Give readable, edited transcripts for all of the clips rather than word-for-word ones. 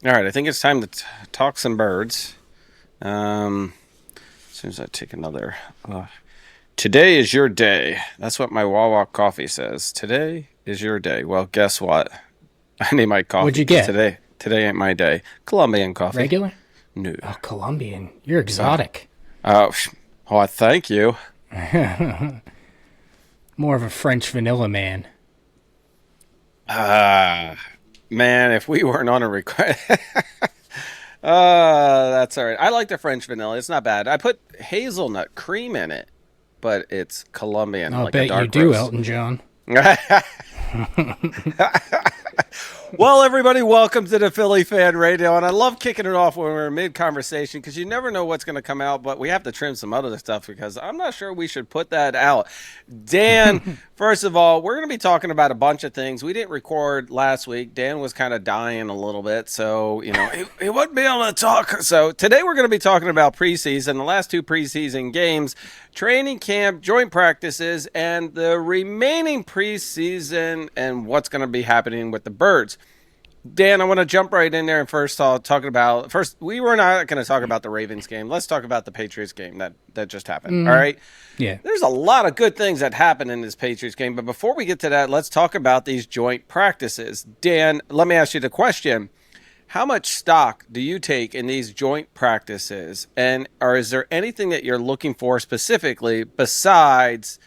All right, I think it's time to talk some birds. As soon as I take another. Today is your day. That's what my Wawa coffee says. Today is your day. Well, guess what? I need my What'd coffee you because get? today ain't my day. Colombian coffee. Regular? No. Oh, Colombian. You're Uh, exotic. oh, oh, thank you. More of a French vanilla man. Ah, man, if we weren't on a request. That's all right. I like the French vanilla. It's not bad. I put hazelnut cream in it, but it's Colombian, I'll like a bet you dark do, roast. Elton John. Well, everybody, welcome to the Philly Fan Radio, and I love kicking it off when we're mid-conversation because you never know what's going to come out, but we have to trim some other stuff because I'm not sure we should put that out. Dan, first of all, we're going to be talking about a bunch of things. We didn't record last week. Dan was kind of dying a little bit, so, he wouldn't be able to talk. So today we're going to be talking about preseason, the last two preseason games, training camp, joint practices, and the remaining preseason and what's going to be happening with the Birds. Dan, I want to jump right in there and first we were not going to talk about the Ravens game. Let's talk about the Patriots game that just happened. All right. Yeah. There's a lot of good things that happened in this Patriots game, but before we get to that, let's talk about these joint practices. Dan, let me ask you the question. How much stock do you take in these joint practices? Or is there anything that you're looking for specifically besides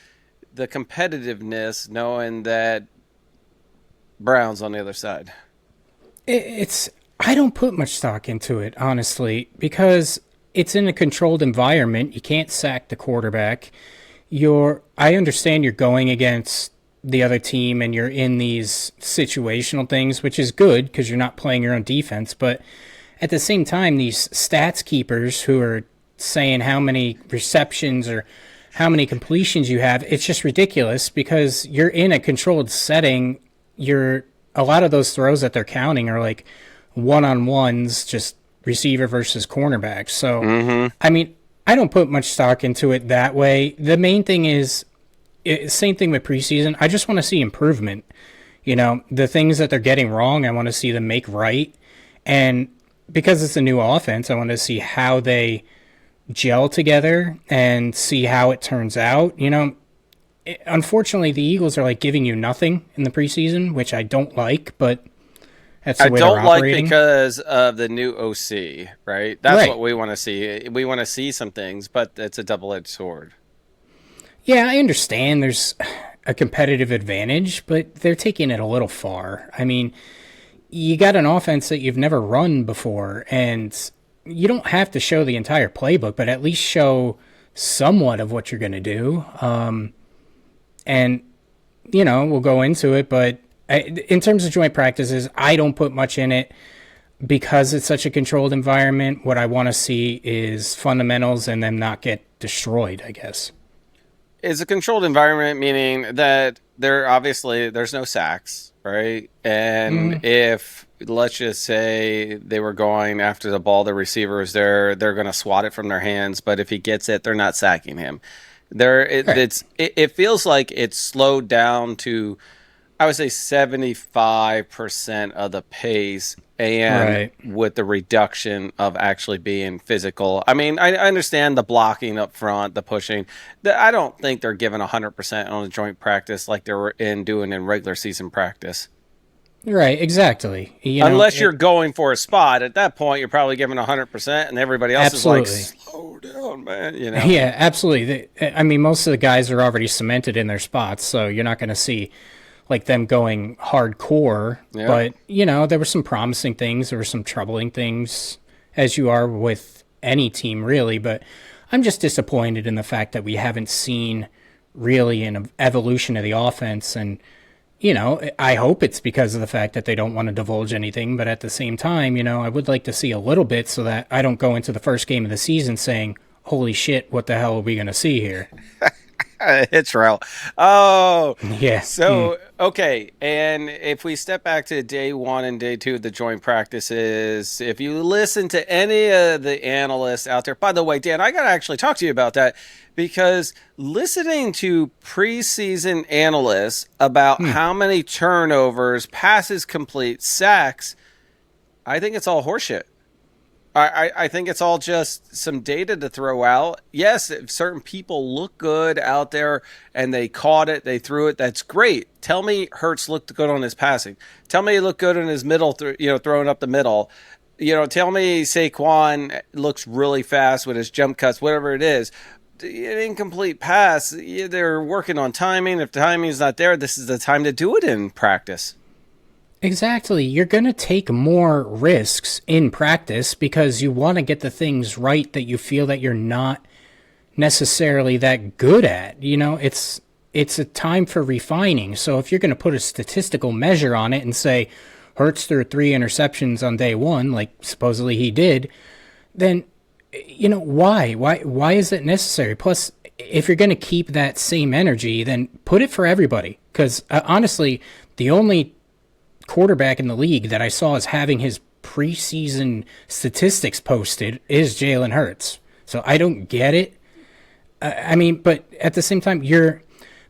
the competitiveness, knowing that Brown's on the other side? It's I don't put much stock into it, honestly, because it's in a controlled environment. You can't sack the quarterback. I understand you're going against the other team and you're in these situational things, which is good because you're not playing your own defense. But at the same time, these stats keepers who are saying how many receptions or how many completions you have, it's just ridiculous because you're in a controlled setting. A lot of those throws that they're counting are like one-on-ones, just receiver versus cornerback. So, I mean, I don't put much stock into it that way. The main thing is, same thing with preseason. I just want to see improvement. The things that they're getting wrong, I want to see them make right. And because it's a new offense, I want to see how they gel together and see how it turns out. Unfortunately, the Eagles are like giving you nothing in the preseason, which I don't like, but that's the I way they're don't like operating. because of the new OC, right? That's Right. what we want to see. We want to see some things, but it's a double-edged sword. Yeah, I understand there's a competitive advantage, but they're taking it a little far. I mean, you got an offense that you've never run before, and you don't have to show the entire playbook, but at least show somewhat of what you're going to do. And, we'll go into it, but in terms of joint practices, I don't put much in it because it's such a controlled environment. What I want to see is fundamentals and them not get destroyed, I guess. It's a controlled environment, meaning that there's no sacks, right? And if, let's just say they were going after the ball, the receiver is there, they're going to swat it from their hands, but if he gets it, they're not sacking him. Right. It feels like it's slowed down to, I would say, 75% of the pace, and Right. with the reduction of actually being physical. I mean, I understand the blocking up front, the pushing. I don't think they're giving 100% on a joint practice like they were doing in regular season practice. Right, exactly. Unless you're going for a spot, at that point you're probably giving 100%, and everybody else is like, absolutely. "Slow down, man." Yeah, absolutely. I mean, most of the guys are already cemented in their spots, so you're not going to see like them going hardcore. Yeah. But, there were some promising things. There were some troubling things, as you are with any team, really. But I'm just disappointed in the fact that we haven't seen really an evolution of the offense. And, I hope it's because of the fact that they don't want to divulge anything. But at the same time, I would like to see a little bit so that I don't go into the first game of the season saying, holy shit, what the hell are we going to see here? It's real. Oh, Yeah. so okay. And if we step back to day one and day two of the joint practices, if you listen to any of the analysts out there, by the way, Dan, I got to actually talk to you about that because listening to preseason analysts about how many turnovers, passes complete, sacks, I think it's all horseshit. I think it's all just some data to throw out. Yes, if certain people look good out there and they caught it, they threw it, that's great. Tell me Hurts looked good on his passing. Tell me he looked good in his middle, throwing up the middle. Tell me Saquon looks really fast with his jump cuts, whatever it is. An incomplete pass, they're working on timing. If timing is not there, this is the time to do it in practice. Exactly. You're going to take more risks in practice because you want to get the things right that you feel that you're not necessarily that good at. It's a time for refining. So if you're going to put a statistical measure on it and say Hurts threw 3 interceptions on day 1, like supposedly he did, then why? Why is it necessary? Plus, if you're going to keep that same energy, then put it for everybody. Because honestly, the only quarterback in the league that I saw as having his preseason statistics posted is Jalen Hurts. So I don't get it. But at the same time,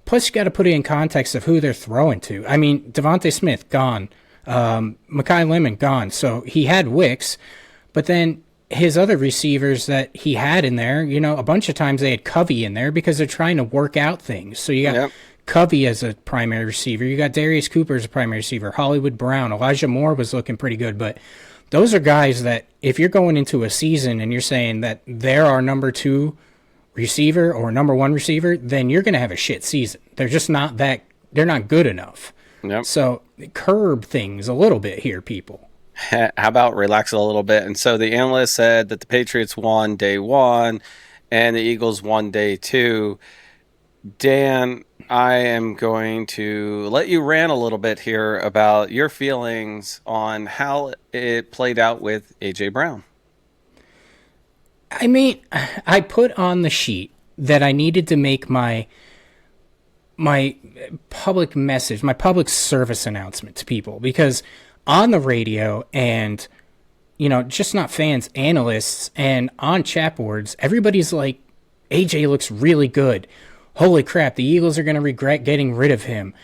plus you got to put it in context of who they're throwing to. Devontae Smith, gone. Makai Lemon, gone. So he had Wicks, but then his other receivers that he had in there, a bunch of times they had Covey in there because they're trying to work out things. So you got Covey as a primary receiver. You got Darius Cooper as a primary receiver. Hollywood Brown. Elijah Moore was looking pretty good. But those are guys that if you're going into a season and you're saying that they're our number 2 receiver or number 1 receiver, then you're going to have a shit season. They're just not they're not good enough. Yep. So curb things a little bit here, people. How about relax a little bit? And so the analyst said that the Patriots won day 1 and the Eagles won day 2. Dan, I am going to let you rant a little bit here about your feelings on how it played out with A.J. Brown. I put on the sheet that I needed to make my public message, my public service announcement to people, because on the radio and, just not fans, analysts, and on chat boards, everybody's like, AJ looks really good. Holy crap, the Eagles are going to regret getting rid of him.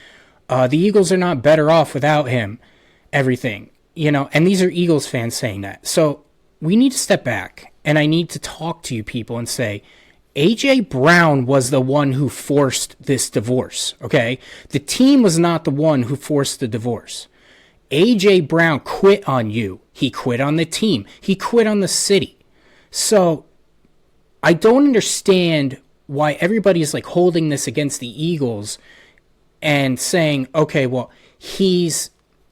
The Eagles are not better off without him. Everything, and these are Eagles fans saying that. So we need to step back, and I need to talk to you people and say, A.J. Brown was the one who forced this divorce, okay? The team was not the one who forced the divorce. A.J. Brown quit on you. He quit on the team. He quit on the city. So I don't understand why everybody is like holding this against the Eagles and saying, okay, well,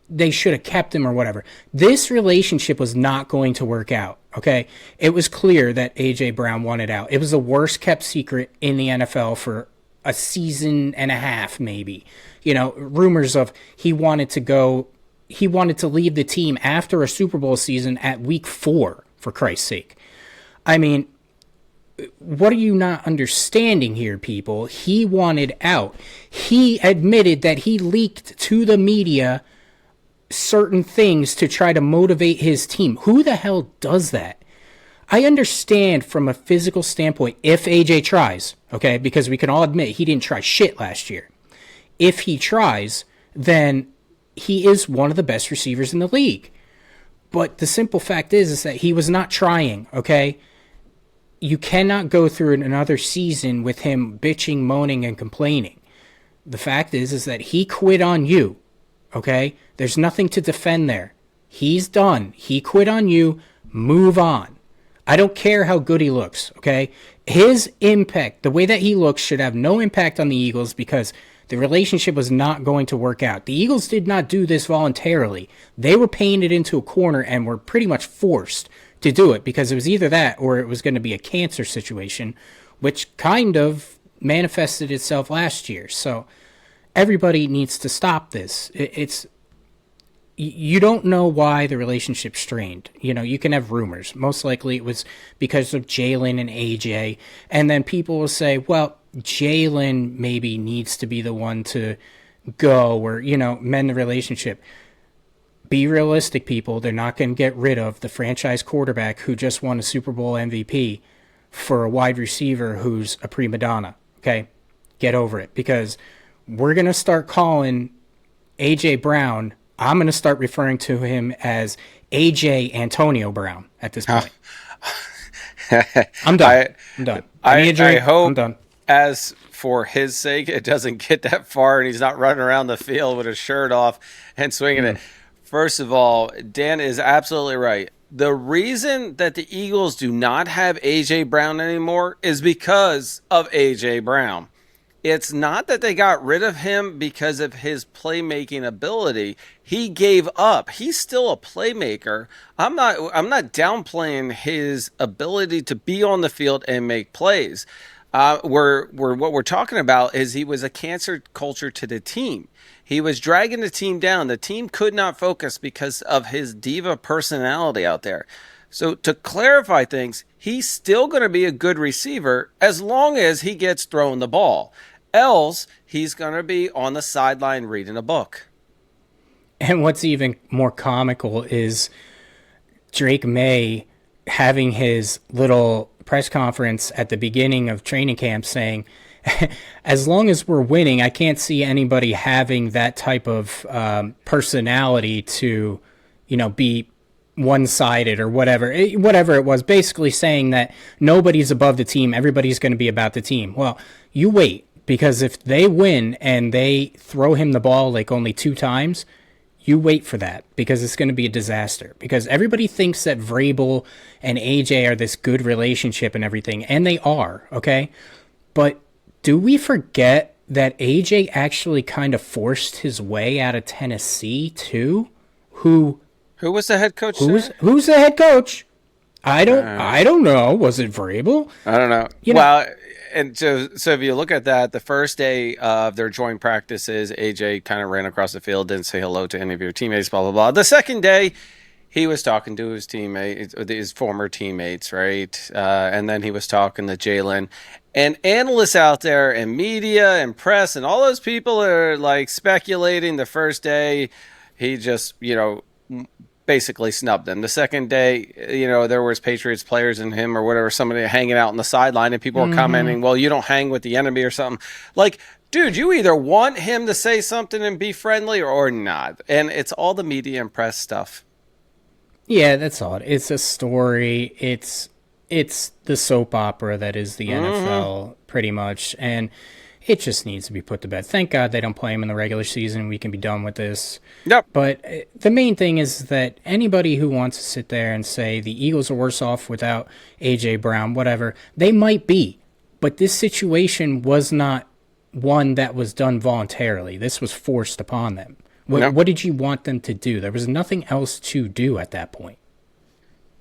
they should have kept him or whatever. This relationship was not going to work out, okay? It was clear that A.J. Brown wanted out. It was the worst kept secret in the NFL for a season and a half, maybe. Rumors of he wanted to leave the team after a Super Bowl season at week 4, for Christ's sake. What are you not understanding here, people? He wanted out. He admitted that he leaked to the media certain things to try to motivate his team. Who the hell does that? I understand from a physical standpoint if AJ tries, okay, because we can all admit he didn't try shit last year. If he tries, then he is one of the best receivers in the league. But the simple fact is that he was not trying, okay? You cannot go through another season with him bitching, moaning, and complaining. The fact is that he quit on you, okay? There's nothing to defend there. He's done. He quit on you. Move on. I don't care how good he looks, okay? His impact, the way that he looks, should have no impact on the Eagles because the relationship was not going to work out. The Eagles did not do this voluntarily. They were painted into a corner and were pretty much forced to do it because it was either that or it was going to be a cancer situation, which kind of manifested itself last year. So everybody needs to stop this. You don't know why the relationship strained. You can have rumors. Most likely it was because of Jalen and AJ. And then people will say, well, Jalen maybe needs to be the one to go or, mend the relationship. Be realistic, people. They're not going to get rid of the franchise quarterback who just won a Super Bowl MVP for a wide receiver who's a prima donna. Okay? Get over it. Because we're going to start calling A.J. Brown, I'm going to start referring to him as AJ Antonio Brown at this point. I'm done. I'm done. I need a drink. I hope, I'm done. as for his sake, it doesn't get that far and he's not running around the field with his shirt off and swinging it. First of all, Dan is absolutely right. The reason that the Eagles do not have A.J. Brown anymore is because of A.J. Brown. It's not that they got rid of him because of his playmaking ability. He gave up. He's still a playmaker. I'm not downplaying his ability to be on the field and make plays. What we're talking about is he was a cancer culture to the team. He was dragging the team down. The team could not focus because of his diva personality out there. So to clarify things, he's still going to be a good receiver as long as he gets thrown the ball. Else, he's going to be on the sideline reading a book. And what's even more comical is Drake May having his little press conference at the beginning of training camp saying, as long as we're winning, I can't see anybody having that type of personality to, be one-sided or whatever it was, basically saying that nobody's above the team, everybody's going to be about the team. Well, you wait, because if they win and they throw him the ball like only 2 times, you wait for that, because it's going to be a disaster. Because everybody thinks that Vrabel and AJ are this good relationship and everything, and they are, okay? But do we forget that AJ actually kind of forced his way out of Tennessee too? Who was the head coach? Who's the head coach? I don't know. Was it Vrabel? I don't know. And so if you look at that, the first day of their joint practices, AJ kind of ran across the field, didn't say hello to any of your teammates, blah, blah, blah. The second day, he was talking to his teammates, his former teammates, right? And then he was talking to Jalen. And analysts out there and media and press and all those people are like speculating the first day he just, basically snubbed them. The second day, there was Patriots players and him or whatever, somebody hanging out on the sideline and people were commenting, well, you don't hang with the enemy or something. Like, dude, you either want him to say something and be friendly or not. And it's all the media and press stuff. Yeah, that's all. It's a story. It's the soap opera that is the NFL, pretty much. And it just needs to be put to bed. Thank God they don't play him in the regular season. We can be done with this. Yep. But the main thing is that anybody who wants to sit there and say the Eagles are worse off without A.J. Brown, whatever, they might be. But this situation was not one that was done voluntarily. This was forced upon them. What did you want them to do? There was nothing else to do at that point.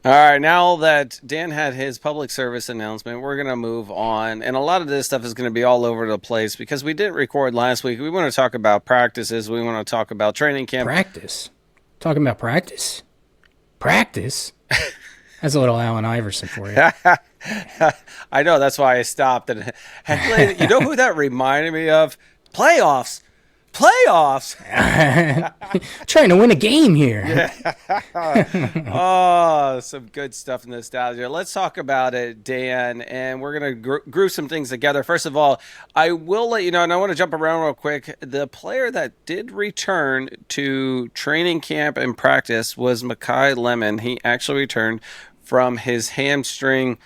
All right, now that Dan had his public service announcement, we're going to move on. And a lot of this stuff is going to be all over the place because we didn't record last week. We want to talk about practices. We want to talk about training camp. Practice? Talking about practice? Practice? That's a little Allen Iverson for you. I know, that's why I stopped. And you know who that reminded me of? Playoffs. Trying to win a game here. Oh, some good stuff in nostalgia. Let's talk about it, Dan, and we're going to group some things together. First of all, I will let you know, and I want to jump around real quick. The player that did return to training camp and practice was Makai Lemon. He actually returned from his hamstring.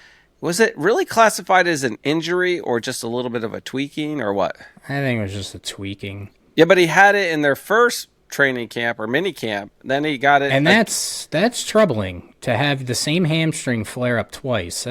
Was it really classified as an injury or just a little bit of a tweaking or what? I think it was just a tweaking. Yeah, but he had it in their first training camp or mini camp. Then he got it. And that's troubling to have the same hamstring flare up twice.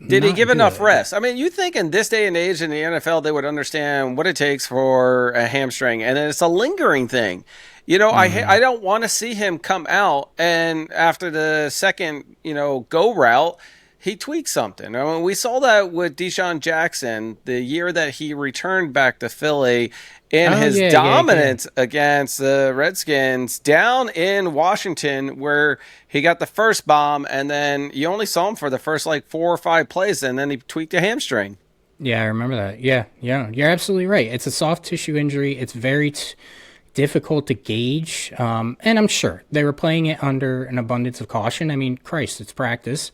Did he give enough rest? I mean, you think in this day and age in the NFL, they would understand what it takes for a hamstring. And it's a lingering thing. I don't want to see him come out and after the second, go route, he tweaked something. I mean, we saw that with DeJean Jackson the year that he returned back to Philly in his dominance against the Redskins down in Washington, where he got the first bomb, and then you only saw him for the first 4 or 5 plays, and then he tweaked a hamstring. Yeah, I remember that. Yeah, you're absolutely right. It's a soft tissue injury. It's very difficult to gauge, and I'm sure they were playing it under an abundance of caution. I mean, Christ, it's practice.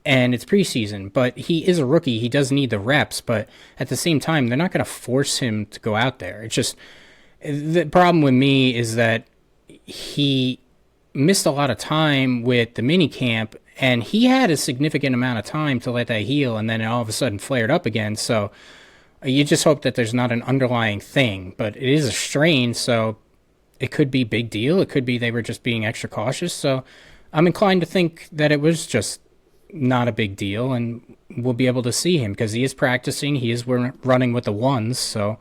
And it's preseason, but he is a rookie. He does need the reps, but at the same time, they're not going to force him to go out there. It's just the problem with me is that he missed a lot of time with the mini camp, and he had a significant amount of time to let that heal, and then it all of a sudden flared up again. So you just hope that there's not an underlying thing, but it is a strain, so it could be big deal. It could be they were just being extra cautious. So I'm inclined to think that it was just not a big deal, and we'll be able to see him because he is practicing. He is running with the ones. So,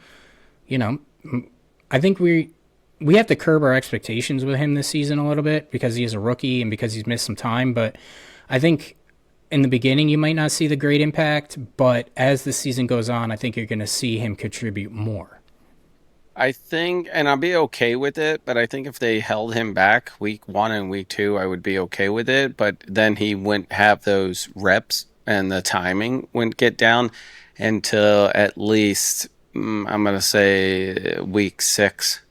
I think we have to curb our expectations with him this season a little bit because he is a rookie and because he's missed some time. But I think in the beginning you might not see the great impact, but as the season goes on, I think you're going to see him contribute more. I think, and I'll be okay with it, but I think if they held him back week 1 and week 2, I would be okay with it. But then he wouldn't have those reps and the timing wouldn't get down until at least, I'm going to say week 6.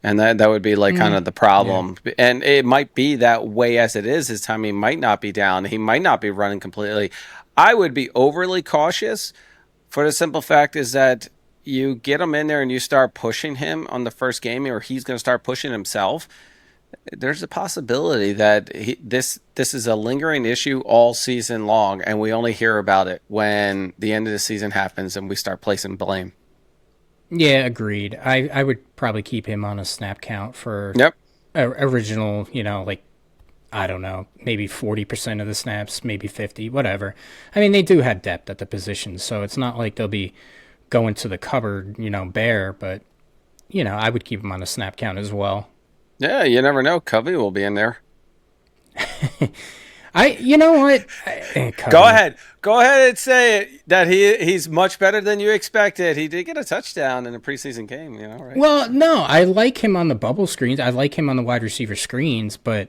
And that would be like kind of the problem. Yeah. And it might be that way as it is. His timing might not be down. He might not be running completely. I would be overly cautious for the simple fact is that you get him in there and you start pushing him on the first game, or he's going to start pushing himself. There's a possibility that this is a lingering issue all season long, and we only hear about it when the end of the season happens and we start placing blame. Yeah, agreed. I would probably keep him on a snap count for original, I don't know, maybe 40% of the snaps, maybe 50, whatever. I mean, they do have depth at the position, so it's not like they'll be going to the cupboard, bare, but, I would keep him on a snap count as well. Yeah, you never know. Covey will be in there. You know what? Go ahead and say it, that he's much better than you expected. He did get a touchdown in a preseason game, right? Well, no, I like him on the bubble screens. I like him on the wide receiver screens, but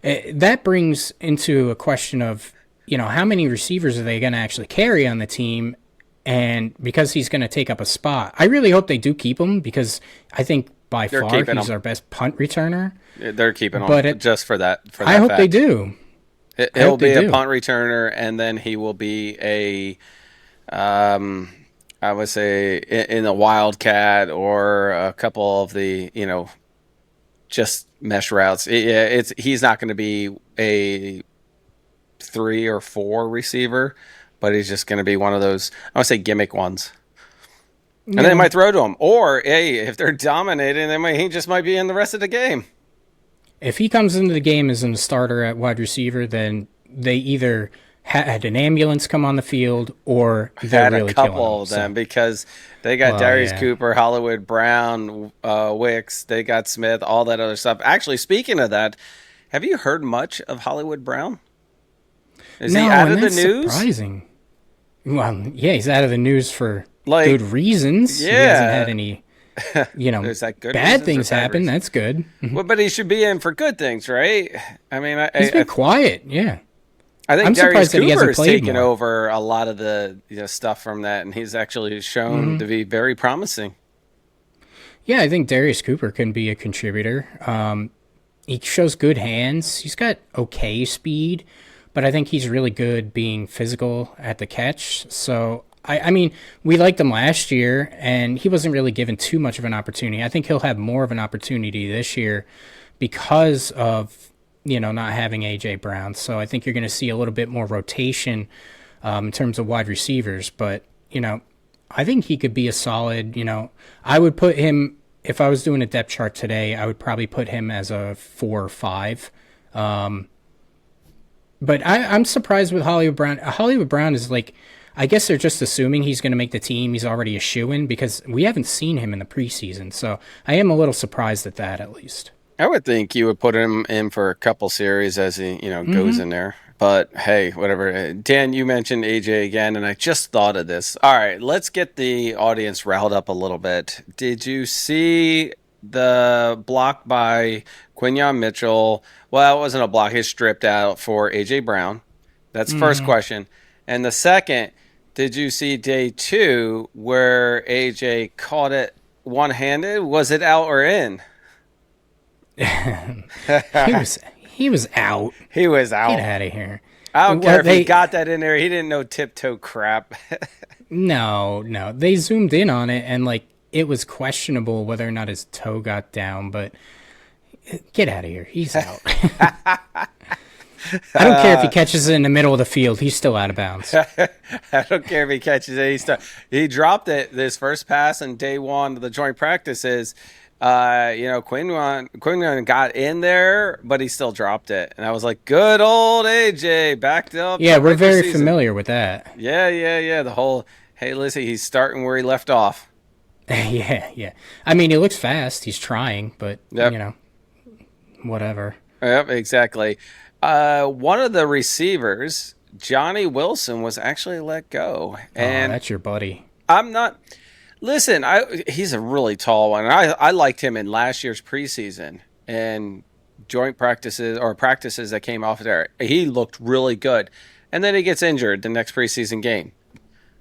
that brings into a question of, how many receivers are they going to actually carry on the team? And because he's going to take up a spot, I really hope they do keep him because I think by far he's our best punt returner. They're keeping him just for that. I hope they do. He'll be a punt returner, and then he will be I would say in a wildcat or a couple of the, just mesh routes. He's not going to be a 3 or 4 receiver, but he's just going to be one of those, I would say, gimmick ones. And they might throw to him. Or, hey, if they're dominating, he just might be in the rest of the game. If he comes into the game as a starter at wide receiver, then they either had an ambulance come on the field or they're really killing him. Had a couple of them because they got Darius Cooper, Hollywood Brown, Wicks, they got Smith, all that other stuff. Actually, speaking of that, have you heard much of Hollywood Brown? Is he out of the news? Surprising. Well, yeah, he's out of the news for good reasons. Yeah. He hasn't had any, bad things happen. That's good. Well, but he should be in for good things, right? I mean, he's been quiet. Yeah. I think Darius Cooper has taken over a lot of the stuff from that, and he's actually shown to be very promising. Yeah, I think Darius Cooper can be a contributor. He shows good hands. He's got okay speed, but I think he's really good being physical at the catch. So, I mean, we liked him last year, and he wasn't really given too much of an opportunity. I think he'll have more of an opportunity this year because of, not having A.J. Brown. So I think you're going to see a little bit more rotation in terms of wide receivers. But, I think he could be a solid, I would put him, if I was doing a depth chart today, I would probably put him as a 4 or 5. But I'm surprised with Hollywood Brown. Hollywood Brown is like, I guess they're just assuming he's going to make the team. He's already a shoo-in because we haven't seen him in the preseason. So I am a little surprised at that, at least. I would think you would put him in for a couple series as he, goes in there. But hey, whatever. Dan, you mentioned AJ again, and I just thought of this. All right, let's get the audience riled up a little bit. Did you see the block by Quinyon Mitchell? Well, it wasn't a block. He stripped out for AJ Brown. That's the first question. And the second, did you see day 2 where AJ caught it one-handed? Was it out or in? He was out. He was out. Get out of here. I don't care if he got that in there. He didn't know tiptoe crap. No. They zoomed in on it, and it was questionable whether or not his toe got down, but Get out of here. He's out. I don't care if he catches it in the middle of the field. He's still out of bounds. I don't care if he catches it. He dropped it this first pass in day one of the joint practices. Quinyon got in there, but he still dropped it. And I was like, good old AJ, backed up. Yeah, we're very familiar with that. Yeah. The whole, hey, listen, he's starting where he left off. Yeah. I mean, he looks fast. He's trying, but, whatever. Yep, exactly. One of the receivers, Johnny Wilson, was actually let go. And that's your buddy. I'm not... Listen, he's a really tall one. I liked him in last year's preseason and joint practices or practices that came off there. He looked really good. And then he gets injured the next preseason game.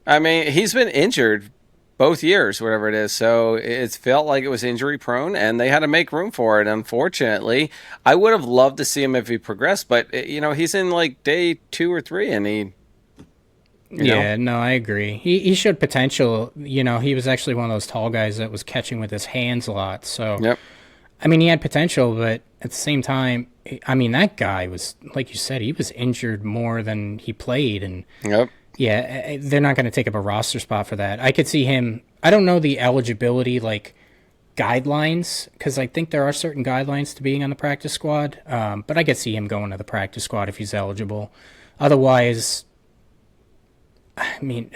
I mean, he's been injured both years, whatever it is. So it felt like it was injury prone, and they had to make room for it. Unfortunately, I would have loved to see him if he progressed, but he's in like day 2 or 3, and he. No, I agree. He showed potential. He was actually one of those tall guys that was catching with his hands a lot. So, yep. I mean, he had potential, but at the same time, I mean, that guy was, like you said, he was injured more than he played, and. Yep. Yeah, they're not going to take up a roster spot for that. I could see him. I don't know the eligibility guidelines, because I think there are certain guidelines to being on the practice squad. But I could see him going to the practice squad if he's eligible. Otherwise, I mean,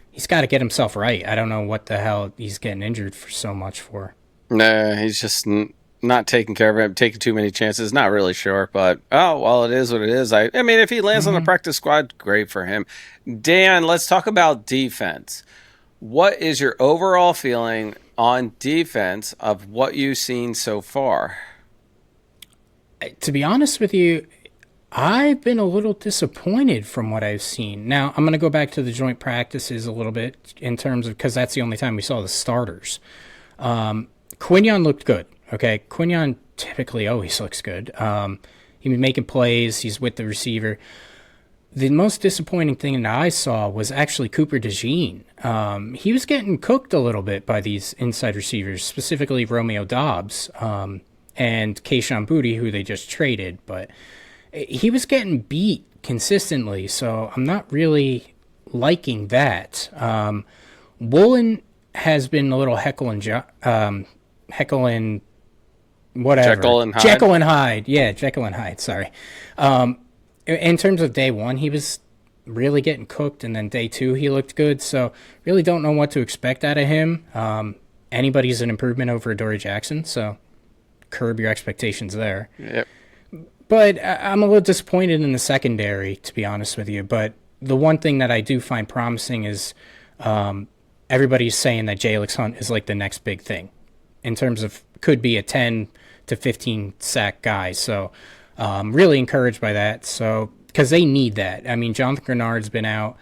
he's got to get himself right. I don't know what the hell he's getting injured for so much for. No, he's just not taking care of him, taking too many chances. Not really sure, but it is what it is. I mean, if he lands on the practice squad, great for him. Dan, let's talk about defense. What is your overall feeling on defense of what you've seen so far? To be honest with you, I've been a little disappointed from what I've seen. Now, I'm going to go back to the joint practices a little bit in terms of, because that's the only time we saw the starters. Quinyon looked good. Okay, Quinyon typically always looks good. He was making plays. He's with the receiver. The most disappointing thing that I saw was actually Cooper DeJean. He was getting cooked a little bit by these inside receivers, specifically Romeo Doubs and Kayshon Boutte, who they just traded. But he was getting beat consistently, so I'm not really liking that. Woolen has been a little Jekyll and whatever. Jekyll and Hyde. Jekyll and Hyde. Yeah, Jekyll and Hyde. Sorry. In terms of day 1, he was really getting cooked, and then day 2, he looked good. So really don't know what to expect out of him. Anybody's an improvement over Dory Jackson, so curb your expectations there. Yep. But I'm a little disappointed in the secondary, to be honest with you. But the one thing that I do find promising is everybody's saying that J-Lex Hunt is like the next big thing in terms of could be a 10 to 15 sack guy. So really encouraged by that. So because they need that. I mean, Jonathan Greenard's been out.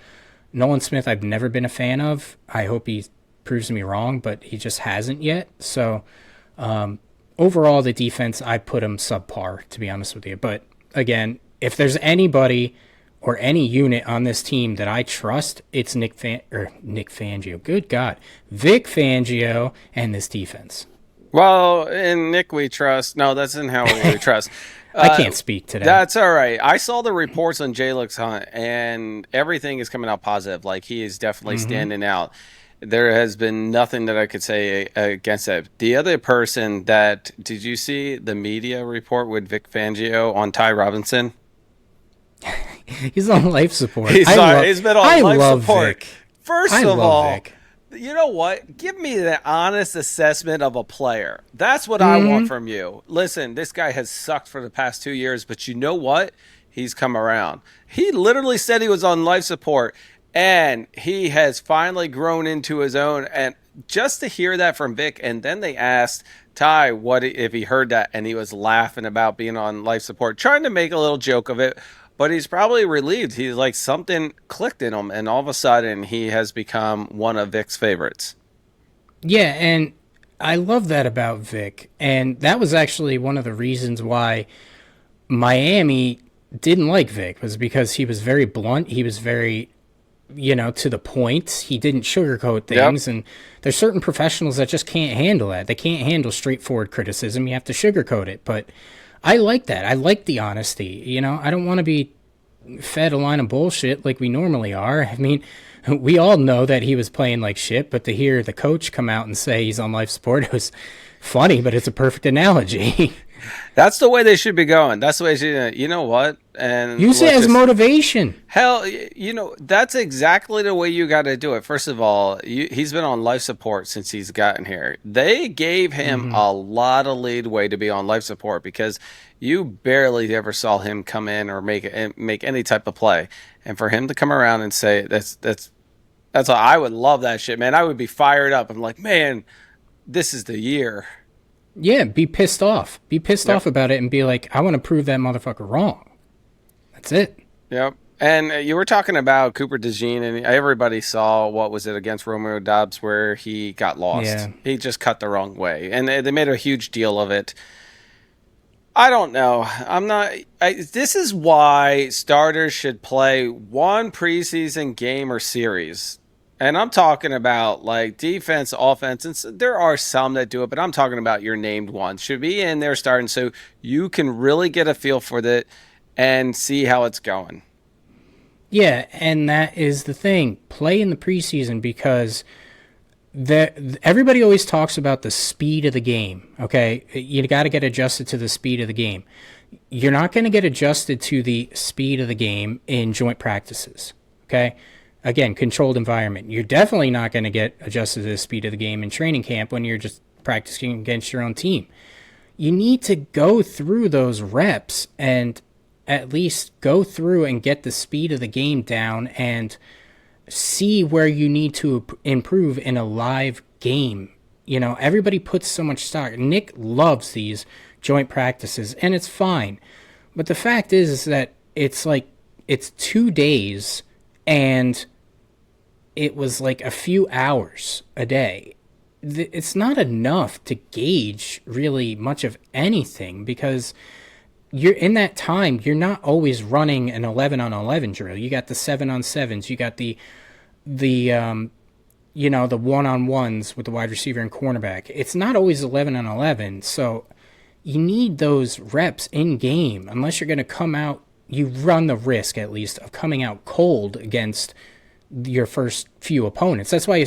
Nolan Smith I've never been a fan of. I hope he proves me wrong, but he just hasn't yet. So overall, the defense, I put him subpar, to be honest with you. But again, if there's anybody or any unit on this team that I trust, it's Vic Fangio. Good God. Vic Fangio and this defense. Well, in Nick we trust. No, that's in how we trust. I can't speak to that. That's all right. I saw the reports on J-Lex Hunt, and everything is coming out positive. Like, he is definitely standing out. There has been nothing that I could say against that. The other person that, did you see the media report with Vic Fangio on Ty Robinson? He's on life support. He's been on life support. Vic. First of all, Vic. You know what? Give me the honest assessment of a player. That's what I want from you. Listen, this guy has sucked for the past 2 years, but you know what? He's come around. He literally said he was on life support, and he has finally grown into his own. And just to hear that from Vic, and then they asked Ty what if he heard that, and he was laughing about being on life support, trying to make a little joke of it. But he's probably relieved. He's like, something clicked in him, and all of a sudden he has become one of Vic's favorites. Yeah, and I love that about Vic. And that was actually one of the reasons why Miami didn't like Vic, was because he was very blunt. He was very to the point. He didn't sugarcoat things. Yep. And there's certain professionals that just can't handle that. They can't handle straightforward criticism. You have to sugarcoat it. But I like that. I like the honesty. I don't want to be fed a line of bullshit like we normally are. I mean, we all know that he was playing like shit, but to hear the coach come out and say he's on life support, it was funny, but it's a perfect analogy. That's the way they should be going. That's the way you know what? And use it as motivation. Hell, that's exactly the way you got to do it. First of all, he's been on life support since he's gotten here. They gave him a lot of leeway to be on life support because you barely ever saw him come in or make any type of play. And for him to come around and say that's all, I would love that shit, man. I would be fired up. I'm like, man, this is the year. Yeah, be pissed off. Be pissed off about it and be like, I want to prove that motherfucker wrong. That's it. Yep. And you were talking about Cooper DeJean, and everybody saw, what was it, against Romeo Doubs, where he got lost. Yeah. He just cut the wrong way. And they made a huge deal of it. I don't know. This is why starters should play one preseason game or series. And I'm talking about like defense, offense, and there are some that do it, but I'm talking about your named ones. Should be in there starting so you can really get a feel for it and see how it's going. Yeah, and that is the thing. Play in the preseason because everybody always talks about the speed of the game, okay? You got to get adjusted to the speed of the game. You're not going to get adjusted to the speed of the game in joint practices, okay? Again, controlled environment. You're definitely not going to get adjusted to the speed of the game in training camp when you're just practicing against your own team. You need to go through those reps and at least go through and get the speed of the game down and see where you need to improve in a live game. Everybody puts so much stock. Nick loves these joint practices, and it's fine. But the fact is that it's 2 days and it was like a few hours a day. It's not enough to gauge really much of anything because you're in that time, you're not always running an 11-on-11 drill. You got the 7-on-7s, you got the one-on-ones with the wide receiver and cornerback. It's not always 11-on-11, so you need those reps in game unless you're going to come out. You run the risk, at least, of coming out cold against your first few opponents. That's why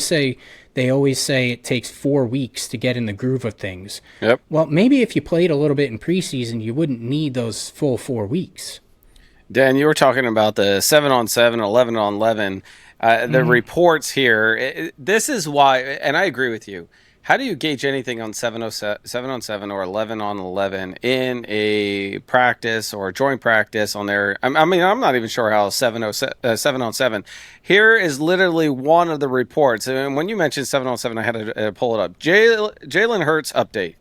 they always say it takes 4 weeks to get in the groove of things. Yep. Well, maybe if you played a little bit in preseason, you wouldn't need those full 4 weeks. Dan, you were talking about the 7-on-7, 11-on-11. The reports here, this is why, and I agree with you. How do you gauge anything on 7-on-7 or 11-on-11 in a practice or a joint practice on there? I'm not even sure how 7-on-7. Here is literally one of the reports. And when you mentioned 7-on-7, I had to pull it up. Jalen Hurts update.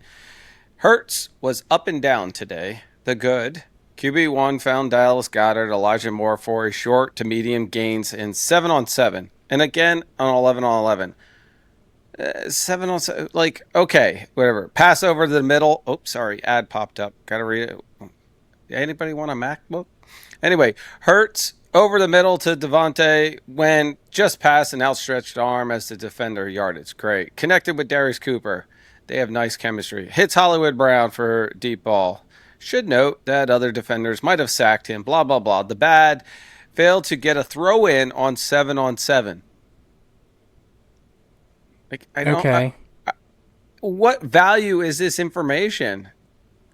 Hurts was up and down today. The good. QB1 found Dallas Goedert, Elijah Moore for a short to medium gains in 7-on-7. And again on 11-on-11. 7-on-7, like, okay, whatever. Pass over to the middle. Oh, sorry, ad popped up. Gotta read it. Anybody want a MacBook? Anyway, Hurts over the middle to Devontae when just past an outstretched arm as the defender yardage. Great. Connected with Darius Cooper. They have nice chemistry. Hits Hollywood Brown for deep ball. Should note that other defenders might have sacked him. Blah, blah, blah. The bad failed to get a throw in on 7-on-7. Like, I don't. Okay. What value is this information?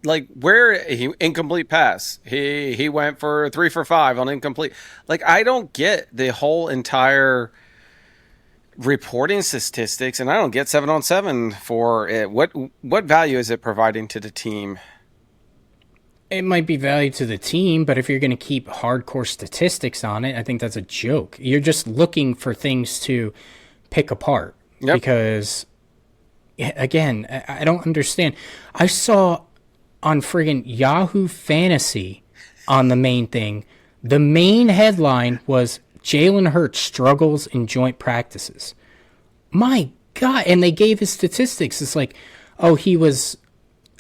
Like, where incomplete pass? He went for 3 for 5 on incomplete. Like, I don't get the whole entire reporting statistics, and I don't get 7-on-7 for it. What value is it providing to the team? It might be value to the team, but if you're going to keep hardcore statistics on it, I think that's a joke. You're just looking for things to pick apart. Yep. Because, again, I don't understand. I saw on friggin' Yahoo Fantasy on the main thing, the main headline was Jalen Hurts struggles in joint practices. My God. And they gave his statistics. It's like, oh, he was,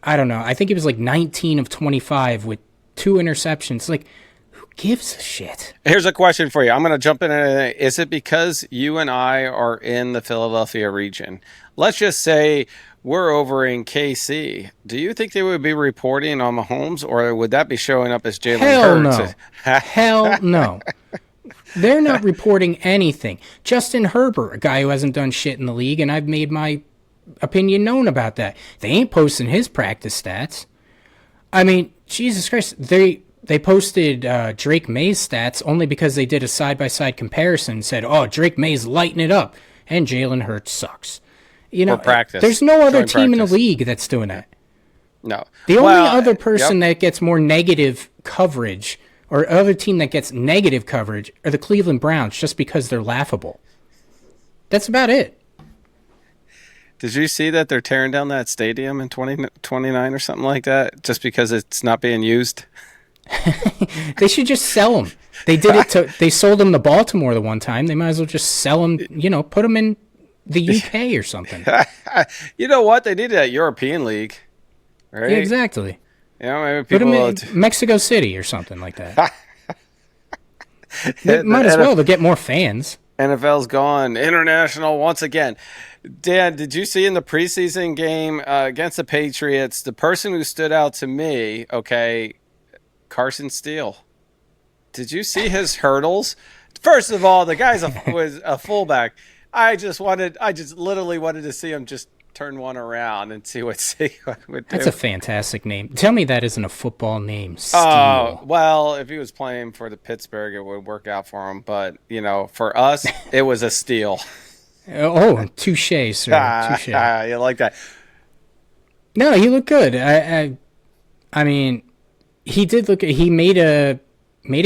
I don't know, I think he was like 19 of 25 with 2 interceptions. Like, who gives a shit? Here's a question for you. I'm going to jump in. Is it because you and I are in the Philadelphia region? Let's just say we're over in KC. Do you think they would be reporting on Mahomes, or would that be showing up as Jalen Hurts? No. Hell no. They're not reporting anything. Justin Herbert, a guy who hasn't done shit in the league, and I've made my opinion known about that. They ain't posting his practice stats. I mean, Jesus Christ, they posted Drake May's stats only because they did a side-by-side comparison and said, oh, Drake May's lighting it up, and Jalen Hurts sucks. You know, there's no other team in the league that's doing that. No. The only other person that gets more negative coverage, or other team that gets negative coverage, are the Cleveland Browns, just because they're laughable. That's about it. Did you see that they're tearing down that stadium in 2029 or something like that, just because it's not being used? They should just sell them. They did it they sold them to Baltimore the one time. They might as well just sell them, put them in the UK or something. You know what? They need that European League, right? Yeah, exactly. Maybe put them in Mexico City or something like that. They might as well. They'll get more fans. NFL's gone international once again. Dan, did you see in the preseason game against the Patriots, the person who stood out to me, Carson Steele? Did you see his hurdles? First of all, the guy was a fullback. I just literally wanted to see him just turn one around and see what he would do. That's a fantastic name. Tell me that isn't a football name, Steele. Oh, well, if he was playing for the Pittsburgh, it would work out for him. But, for us, it was a steal. Oh, touche, sir. Touche. You like that? No, he looked good. I mean, he did look. He made a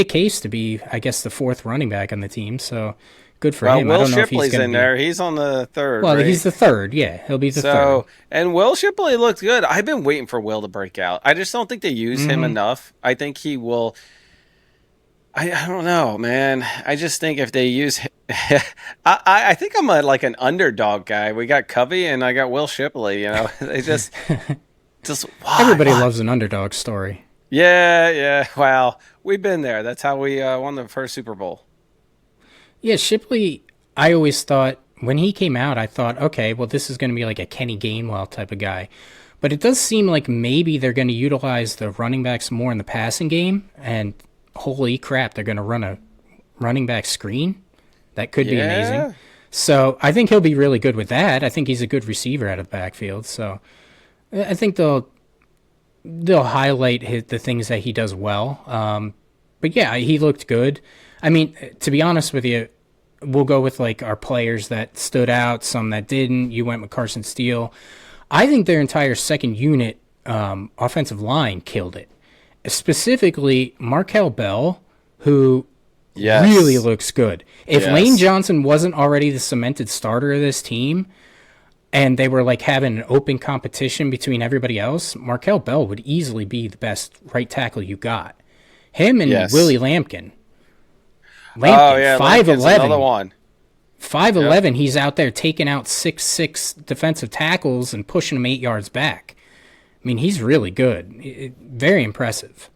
case to be, I guess, the fourth running back on the team. So good for him. Will Shipley's in there. He's on the third. Well, right? he's the third. Yeah, he'll be the third. And Will Shipley looked good. I've been waiting for Will to break out. I just don't think they use him enough. I think he will. I don't know, man. I just think if they use, I think I'm like an underdog guy. We got Covey and I got Will Shipley. They just everybody loves an underdog story. Yeah. Wow, we've been there. That's how we won the first Super Bowl. Yeah, Shipley. I always thought when he came out, I thought, okay, well, this is going to be like a Kenny Gainwell type of guy. But it does seem like maybe they're going to utilize the running backs more in the passing game, and holy crap, they're going to run a running back screen. That could be amazing. So I think he'll be really good with that. I think he's a good receiver out of the backfield. So I think they'll highlight the things that he does well. But yeah, he looked good. I mean, to be honest with you, we'll go with like our players that stood out, some that didn't. You went with Carson Steele. I think their entire second unit offensive line killed it. Specifically, Markel Bell, who really looks good. If Lane Johnson wasn't already the cemented starter of this team, and they were like having an open competition between everybody else, Markel Bell would easily be the best right tackle you got. Him and Willie Lampkin. 5'11". Another one. 5'11", he's out there taking out 6'6" defensive tackles and pushing them 8 yards back. I mean, he's really good. Very impressive.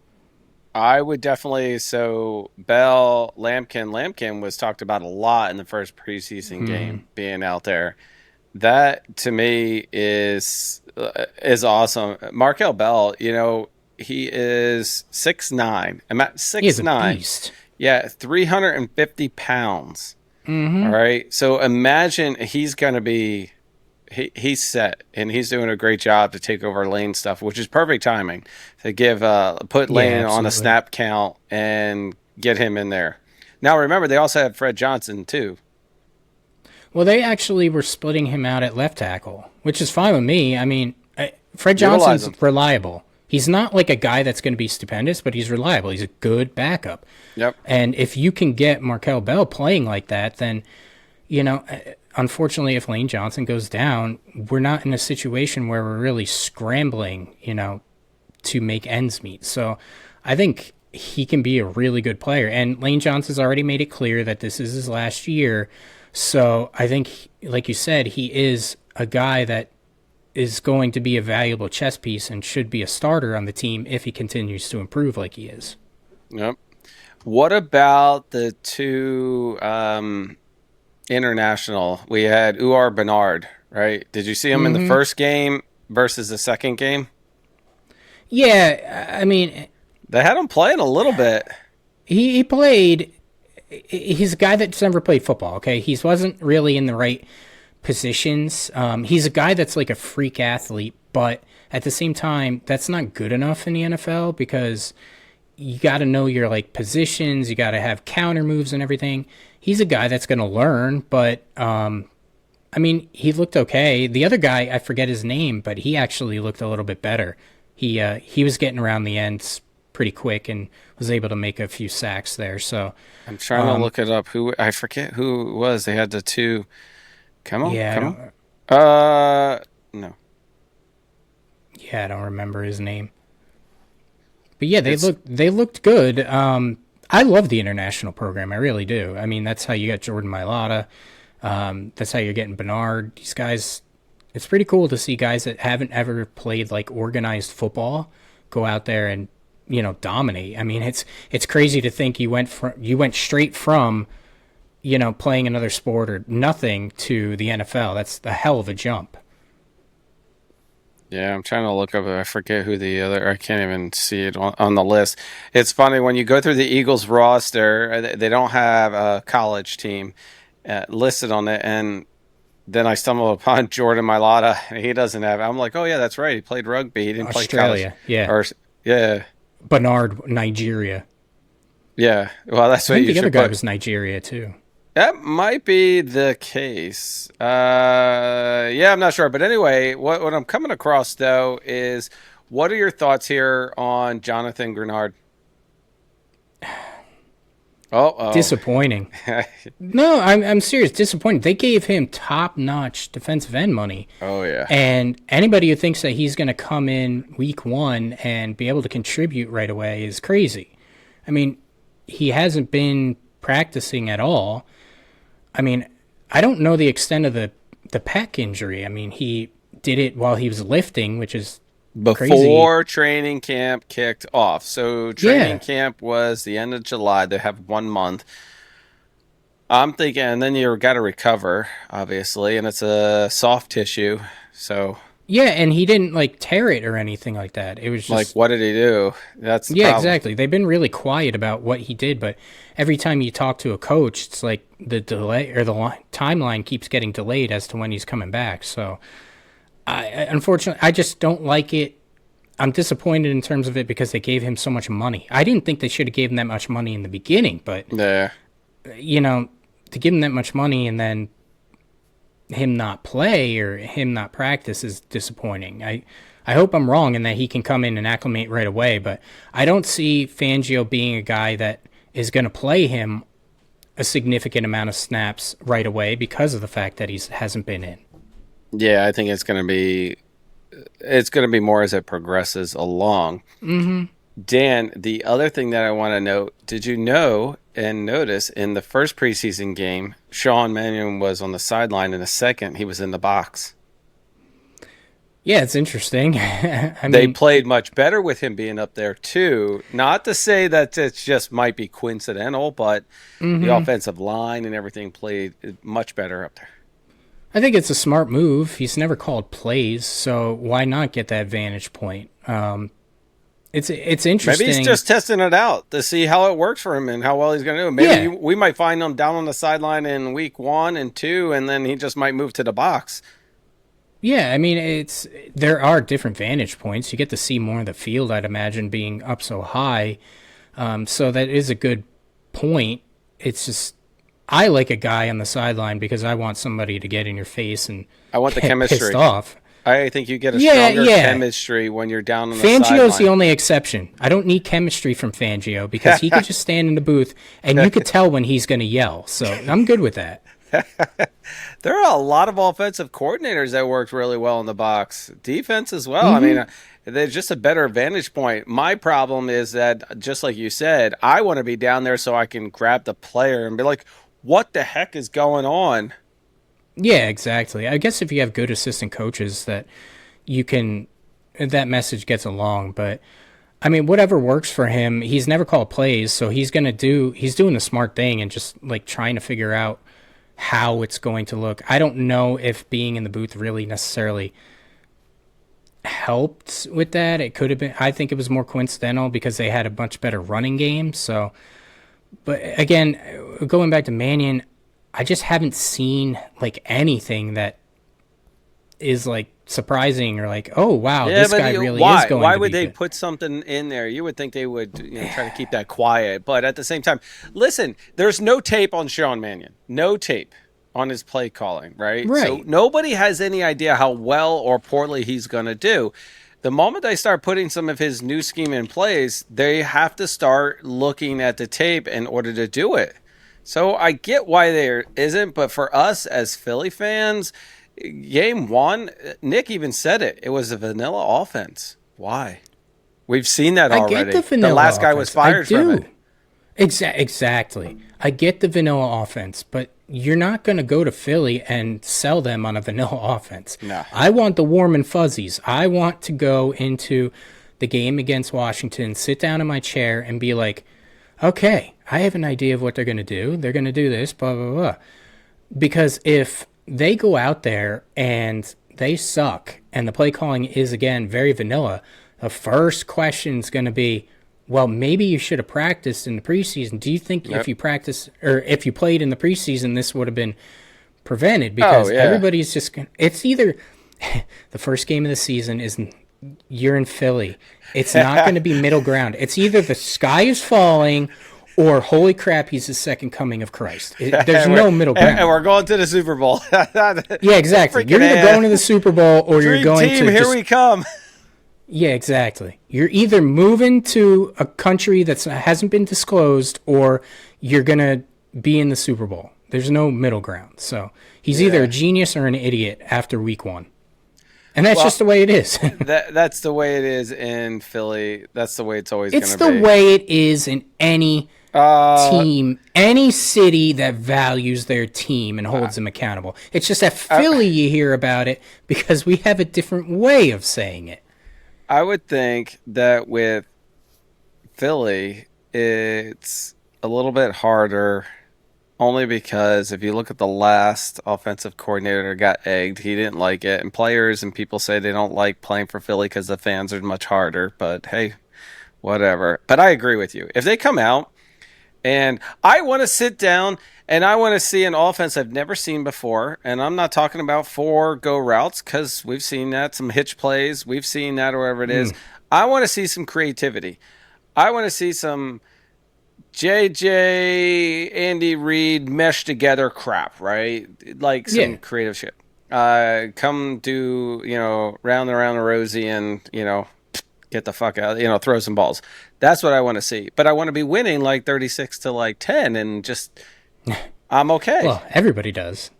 I would definitely. So Bell, Lampkin was talked about a lot in the first preseason game being out there. That to me is awesome. Markel Bell, he is 6'9". I'm at 6'9". He's a beast. Yeah, 350 pounds. Mm-hmm. All right. So imagine he's going to be. He's set, and he's doing a great job to take over Lane stuff, which is perfect timing to put Lane on a snap count and get him in there. Now, remember, they also have Fred Johnson, too. Well, they actually were splitting him out at left tackle, which is fine with me. I mean, Fred Johnson's reliable. He's not like a guy that's going to be stupendous, but he's reliable. He's a good backup. Yep. And if you can get Markel Bell playing like that, then, unfortunately, if Lane Johnson goes down, we're not in a situation where we're really scrambling, to make ends meet. So I think he can be a really good player. And Lane Johnson's already made it clear that this is his last year. So I think, like you said, he is a guy that is going to be a valuable chess piece and should be a starter on the team if he continues to improve like he is. Yep. What about the two international? We had Uar Bernard, right? Did you see him in the first game versus the second game? Yeah, I mean, They had him playing a little bit. he played. He's a guy that's never played football. Okay, he wasn't really in the right positions. He's a guy that's like a freak athlete, but at the same time, that's not good enough in the NFL because you got to know your like positions. You got to have counter moves and everything. He's a guy that's going to learn, but I mean, he looked okay. The other guy, I forget his name, but he actually looked a little bit better. He was getting around the ends pretty quick and was able to make a few sacks there. So I'm trying to look it up. Who I forget who it was. They had the two. Come on, yeah, come on. No. Yeah, I don't remember his name. But yeah, they looked good. I love the international program. I really do. I mean, that's how you got Jordan Mailata. That's how you're getting Bernard. These guys, it's pretty cool to see guys that haven't ever played like organized football go out there and dominate. I mean, it's crazy to think you went straight from playing another sport or nothing to the NFL. That's a hell of a jump. Yeah, I'm trying to look up. I forget who the other. I can't even see it on the list. It's funny when you go through the Eagles roster. They don't have a college team listed on it, and then I stumble upon Jordan Mailata. He doesn't have. I'm like, oh yeah, that's right. He played rugby. He didn't play college. Yeah. Or yeah. Bernard, Nigeria. Yeah. Well, that's I what think you the other should guy put. was Nigeria too. That might be the case. Yeah, I'm not sure. But anyway, what I'm coming across, though, is what are your thoughts here on Jonathan Greenard? Oh. Disappointing. No, I'm serious. Disappointing. They gave him top-notch defensive end money. Oh, yeah. And anybody who thinks that he's going to come in week one and be able to contribute right away is crazy. I mean, he hasn't been practicing at all. I mean, I don't know the extent of the pec injury. I mean, he did it while he was lifting, which is before crazy. Training camp kicked off. So training camp was the end of July. They have 1 month. I'm thinking, and then you got to recover, obviously, and it's a soft tissue. So yeah, and he didn't like tear it or anything like that. It was just like, what did he do? That's the yeah, problem. exactly. They've been really quiet about what he did, but every time you talk to a coach, it's like the delay or the timeline keeps getting delayed as to when he's coming back. So, unfortunately, I just don't like it. I'm disappointed in terms of it because they gave him so much money. I didn't think they should have gave him that much money in the beginning, but yeah, to give him that much money and then him not play or him not practice is disappointing. I hope I'm wrong and that he can come in and acclimate right away, but I don't see Fangio being a guy that is going to play him a significant amount of snaps right away because of the fact that he hasn't been in. Yeah, I think it's going to be more as it progresses along. Mm-hmm. Dan, the other thing that I want to note, did you know and notice in the first preseason game, Sean Mannion was on the sideline, in the second he was in the box? Yeah, it's interesting. They played much better with him being up there too. Not to say that it just might be coincidental, but the offensive line and everything played much better up there. I think it's a smart move. He's never called plays, so why not get that vantage point? It's interesting. Maybe he's just testing it out to see how it works for him and how well he's going to do. Maybe we might find him down on the sideline in week 1 and 2, and then he just might move to the box. Yeah, I mean, there are different vantage points. You get to see more of the field, I'd imagine, being up so high. So that is a good point. It's just, I like a guy on the sideline because I want somebody to get in your face and I want the chemistry. Pissed off. I think you get a stronger chemistry when you're down on the sideline. Fangio's the only exception. I don't need chemistry from Fangio because he could just stand in the booth and you could tell when he's going to yell. So I'm good with that. There are a lot of offensive coordinators that worked really well in the box. Defense as well. I mean, there's just a better vantage point. My problem is that, just like you said, I want to be down there so I can grab the player and be like, what the heck is going on? Yeah, exactly. I guess if you have good assistant coaches that that message gets along. But I mean, whatever works for him. He's never called plays, so he's doing the smart thing and just like trying to figure out how it's going to look. I don't know if being in the booth really necessarily helped with that. It could have been. I think it was more coincidental because they had a much better running game. So, but again, going back to Mannion, I just haven't seen like anything that is like surprising or like, oh wow, this guy really is going. Why to would be they good. put something in there? You would think they would try to keep that quiet, but at the same time, listen, there's no tape on Sean Mannion, no tape on his play calling, right? So nobody has any idea how well or poorly he's going to do. The moment they start putting some of his new scheme in place, they have to start looking at the tape in order to do it. So I get why there isn't, but for us as Philly fans, game one, Nick even said it. It was a vanilla offense. Why? We've seen that already. I get the vanilla last guy offense. was fired from it. Exactly. I get the vanilla offense, but you're not going to go to Philly and sell them on a vanilla offense. No. I want the warm and fuzzies. I want to go into the game against Washington, sit down in my chair, and be like, okay, I have an idea of what they're going to do. They're going to do this, blah, blah, blah. Because if they go out there and they suck and the play calling is, again, very vanilla, the first question is going to be, well, maybe you should have practiced in the preseason. Do you think if you practiced or if you played in the preseason, this would have been prevented? Because everybody's just – it's either the first game of the season is you're in Philly. It's not going to be middle ground. It's either the sky is falling or holy crap, he's the second coming of Christ. There's no middle ground. And we're going to the Super Bowl. Yeah, exactly. You're either going to the Super Bowl or you're going team, to here we come. Yeah, exactly. You're either moving to a country that hasn't been disclosed or you're going to be in the Super Bowl. There's no middle ground. So he's either a genius or an idiot after week one. And that's just the way it is. That's the way it is in Philly. That's the way it's always going to be. It's the way it is in any team, any city that values their team and holds them accountable. It's just that Philly, you hear about it because we have a different way of saying it. I would think that with Philly, it's a little bit harder only because if you look at the last offensive coordinator got egged, he didn't like it. And players and people say they don't like playing for Philly because the fans are much harder. But hey, whatever. But I agree with you. If they come out and I want to sit down and I want to see an offense I've never seen before, and I'm not talking about 4-go routes because we've seen that, some hitch plays, we've seen that or whatever it is. I want to see some creativity. I want to see some JJ, Andy Reid mesh together crap, right? Like some creative shit. Come do, round and around the rosy and, get the fuck out, throw some balls. That's what I want to see. But I want to be winning like 36 to like 10 and just... I'm okay. Well, everybody does.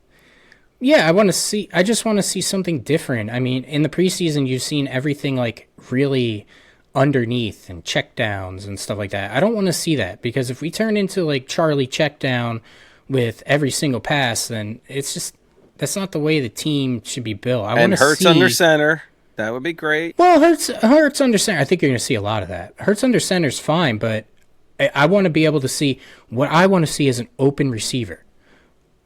Yeah, I just want to see something different. I mean, in the preseason, you've seen everything like really underneath and check downs and stuff like that. I don't want to see that because if we turn into like Charlie check down with every single pass, then it's just, that's not the way the team should be built. I want to see Hurts under center. That would be great. Well, Hurts under center. I think you're going to see a lot of that. Hurts under center is fine, but I want to be able to see what I want to see is an open receiver.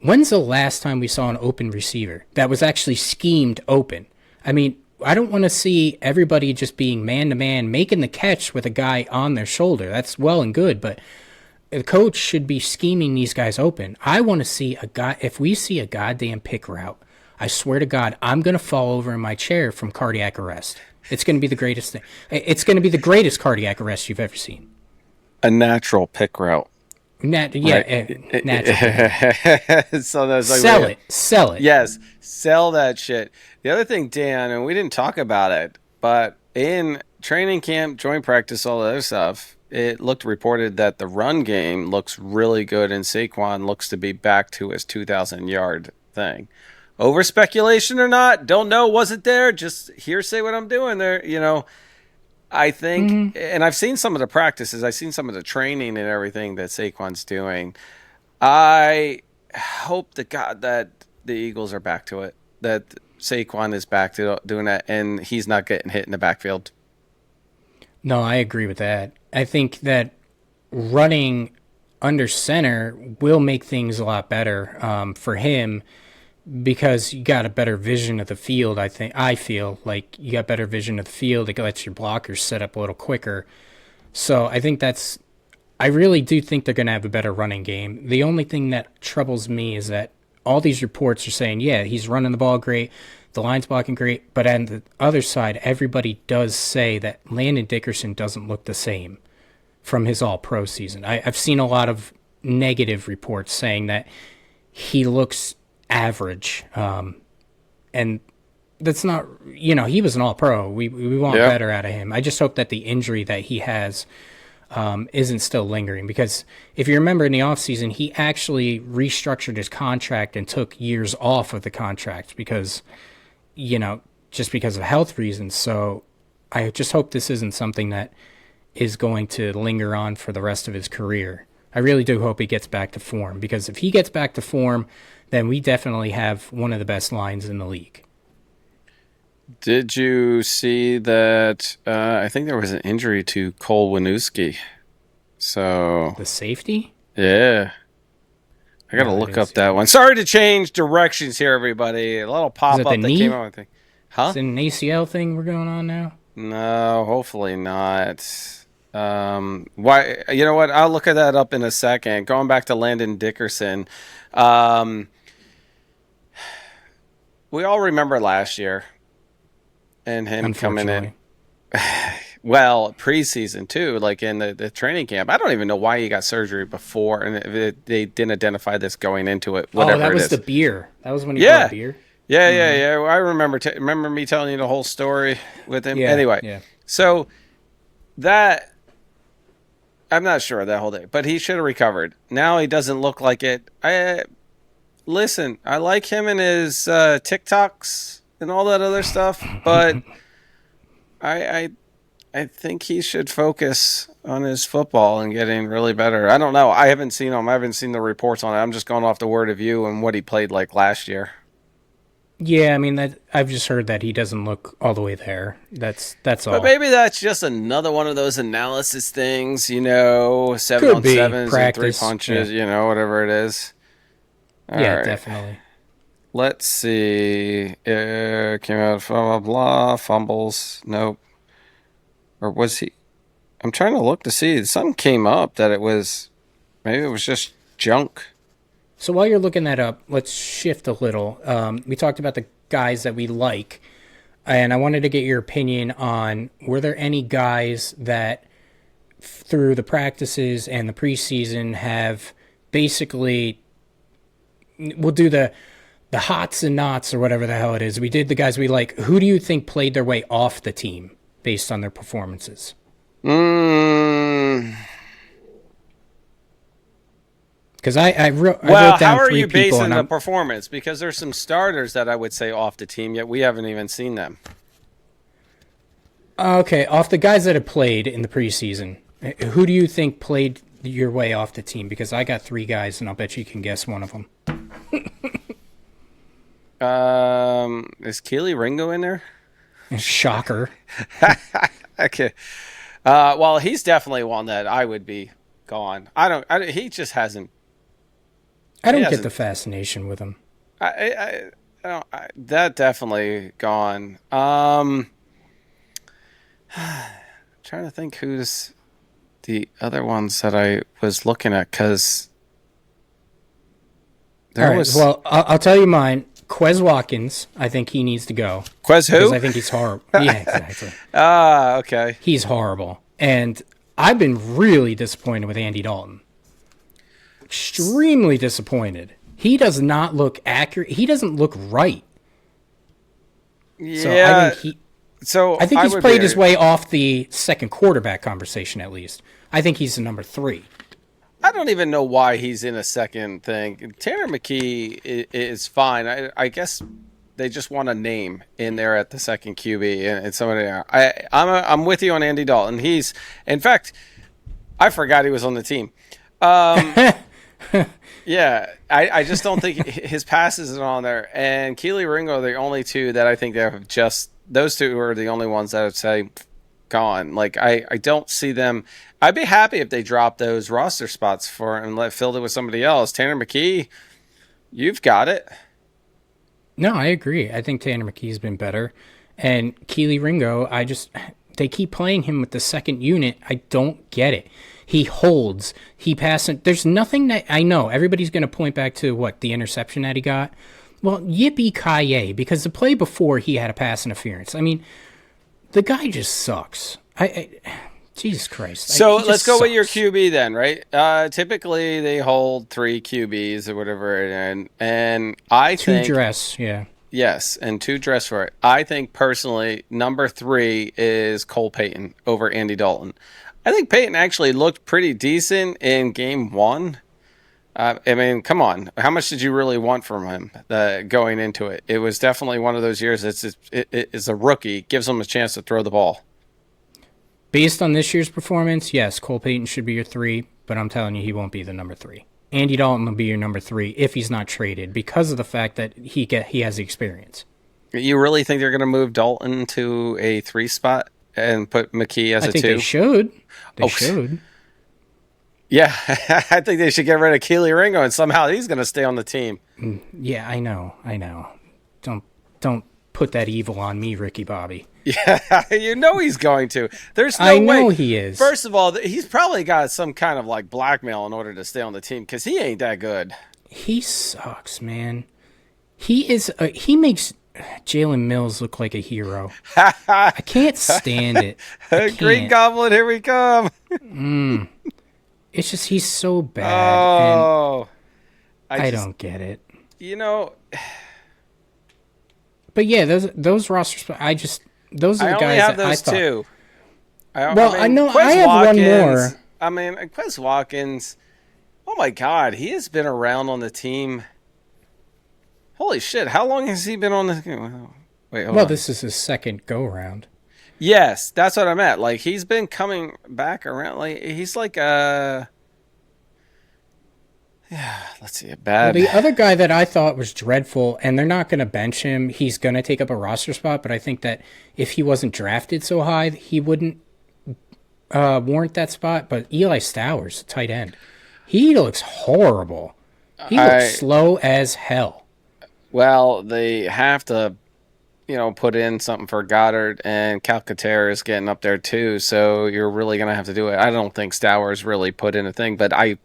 When's the last time we saw an open receiver that was actually schemed open? I mean, I don't want to see everybody just being man-to-man, making the catch with a guy on their shoulder. That's well and good, but the coach should be scheming these guys open. I want to see a guy, if we see a goddamn pick route, I swear to God, I'm going to fall over in my chair from cardiac arrest. It's going to be the greatest thing. It's going to be the greatest cardiac arrest you've ever seen. A natural pick route. Natural. So that's like Sell it. Yes, sell that shit. The other thing, Dan, and we didn't talk about it, but in training camp, joint practice, all the other stuff, it looked reported that the run game looks really good, and Saquon looks to be back to his 2,000-yard thing. Over speculation or not, don't know, wasn't there. Just hearsay what I'm doing there, I think, and I've seen some of the practices, I've seen some of the training and everything that Saquon's doing. I hope to God that the Eagles are back to it, that Saquon is back to doing that, and he's not getting hit in the backfield. No, I agree with that. I think that running under center will make things a lot better for him because you got a better vision of the field. I feel like you got better vision of the field. It lets your blockers set up a little quicker. So I think I really do think they're going to have a better running game. The only thing that troubles me is that all these reports are saying, yeah, he's running the ball great, the line's blocking great, but on the other side, everybody does say that Landon Dickerson doesn't look the same from his all-pro season. I've seen a lot of negative reports saying that he looks average, and that's not, he was an all-pro. We want better out of him. I just hope that the injury that he has isn't still lingering, because if you remember in the offseason, he actually restructured his contract and took years off of the contract because, just because of health reasons. So I just hope this isn't something that is going to linger on for the rest of his career. I really do hope he gets back to form, because if he gets back to form, then we definitely have one of the best lines in the league. Did you see that? I think there was an injury to Cole Winooski. So the safety? Yeah. I got to look up that one. Sorry to change directions here, everybody. A little pop-up that came out. Huh? Is it an ACL thing we're going on now? No, hopefully not. Why? You know what? I'll look at that up in a second. Going back to Landon Dickerson. We all remember last year and him coming in. Well, preseason too, like in the training camp. I don't even know why he got surgery before, and they didn't identify this going into it. Whatever that was it is. the beer. That was when he brought beer. Yeah. I remember me telling you the whole story with him. Yeah, anyway, so that I'm not sure that whole day, but he should have recovered. Now he doesn't look like it. Listen, I like him and his TikToks and all that other stuff, but I think he should focus on his football and getting really better. I don't know. I haven't seen him. I haven't seen the reports on it. I'm just going off the word of you and what he played like last year. Yeah, I mean, I've just heard that he doesn't look all the way there. That's all. But maybe that's just another one of those analysis things, 7-on-7s and 3 punches, whatever it is. All right. Definitely. Let's see. Came out, blah, blah, blah, fumbles. Nope. Or was he? I'm trying to look to see. Something came up that maybe it was just junk. So while you're looking that up, let's shift a little. We talked about the guys that we like, and I wanted to get your opinion on, were there any guys that through the practices and the preseason have basically, we'll do the hots and knots or whatever the hell it is. We did the guys we like. Who do you think played their way off the team based on their performances? Because I wrote down how are 3 you people, basing the performance? Because there's some starters that I would say off the team, yet we haven't even seen them. Okay, off the guys that have played in the preseason, who do you think played your way off the team? Because I got 3 guys, and I'll bet you can guess one of them. Is Keely Ringo in there? Shocker. Okay. Well, he's definitely one that I would be gone. He just hasn't. I don't get the fascination with him. That definitely gone. Trying to think who's the other ones that I was looking at, because Well, I'll tell you mine. Quez Watkins, I think he needs to go. Quez who? Because I think he's horrible. Yeah, exactly. Okay. He's horrible. And I've been really disappointed with Andy Dalton. Extremely disappointed. He does not look accurate. He doesn't look right. Yeah. I think he's played his way off the second quarterback conversation, at least. I think he's the number 3. I don't even know why he's in a second thing. Tanner McKee is fine. I guess they just want a name in there at the second QB and somebody. I'm with you on Andy Dalton. In fact, I forgot he was on the team. Yeah, I just don't think his passes are on there. And Keely Ringo are the only 2 that I think those 2 are the only ones that I'd say gone. Like, I don't see them. I'd be happy if they dropped those roster spots for and filled it with somebody else. Tanner McKee, you've got it. No, I agree. I think Tanner McKee's been better. And Keely Ringo, they keep playing him with the second unit. I don't get it. He holds. He passes. There's nothing that I know. Everybody's going to point back to the interception that he got. Well, yippee-ki-yay, because the play before he had a pass interference. I mean, the guy just sucks. Jesus Christ. So let's go with your QB then, right? Typically they hold 3 QBs or whatever, and I think 2 dress, yeah. Yes, and 2 dress for it. I think personally, number 3 is Cole Payton over Andy Dalton. I think Payton actually looked pretty decent in game 1. I mean, come on. How much did you really want from him going into it? It was definitely one of those years. It's a rookie. Gives him a chance to throw the ball. Based on this year's performance, yes, Cole Payton should be your 3, but I'm telling you, he won't be the number 3. Andy Dalton will be your number 3 if he's not traded because of the fact that he has the experience. You really think they're going to move Dalton to a 3 spot and put McKee as a 2? I think they should. They should. Yeah, I think they should get rid of Keely Ringo, and somehow he's going to stay on the team. Yeah, I know. Don't put that evil on me, Ricky Bobby. Yeah, you know he's going to. There's no way. I know he is. First of all, he's probably got some kind of like blackmail in order to stay on the team because he ain't that good. He sucks, man. He makes Jalen Mills look like a hero. I can't stand it. Green Goblin, here we come. It's just he's so bad. Oh, I don't get it. You know. But yeah, those rosters. Those are the guys have that those I thought. 2. I know. I have Watkins, one more. I mean, Quez Watkins. Oh my God, he has been around on the team. Holy shit! How long has he been on the? Wait, hold on. This is his second go round. Yes, that's what I meant. Like he's been coming back around. Like he's like let's see, a bad. Well, the other guy that I thought was dreadful, and they're not going to bench him. He's going to take up a roster spot, but I think that if he wasn't drafted so high, he wouldn't warrant that spot. But Eli Stowers, tight end, he looks horrible. He looks slow as hell. Well, they have to, put in something for Goddard, and Calcaterra is getting up there too. So you're really going to have to do it. I don't think Stowers really put in a thing, but I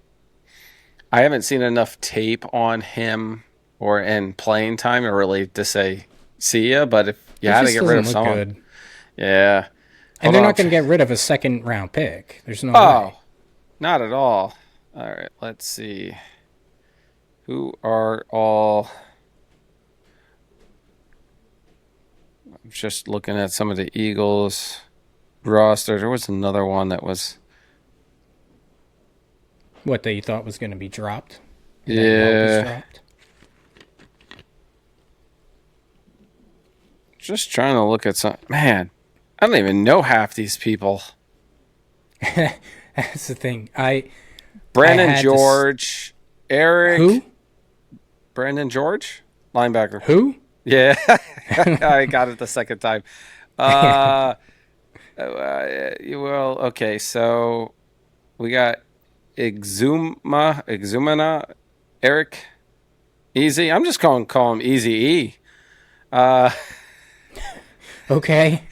haven't seen enough tape on him or in playing time to say see ya. But if you had to get rid of someone, good. Yeah, and they're not going to get rid of a second round pick. There's no way. Not at all. All right, let's see. Who are all? I'm just looking at some of the Eagles roster. There was another one that was. What that you thought was going to be dropped? Yeah. Just trying to look at some. Man, I don't even know half these people. That's the thing. Brandon George, Eric. Who? Brandon George, linebacker. Who? Yeah, I got it the second time. Well, okay, so we got Exumana, Eric, Easy. I'm just call him Easy E. Okay.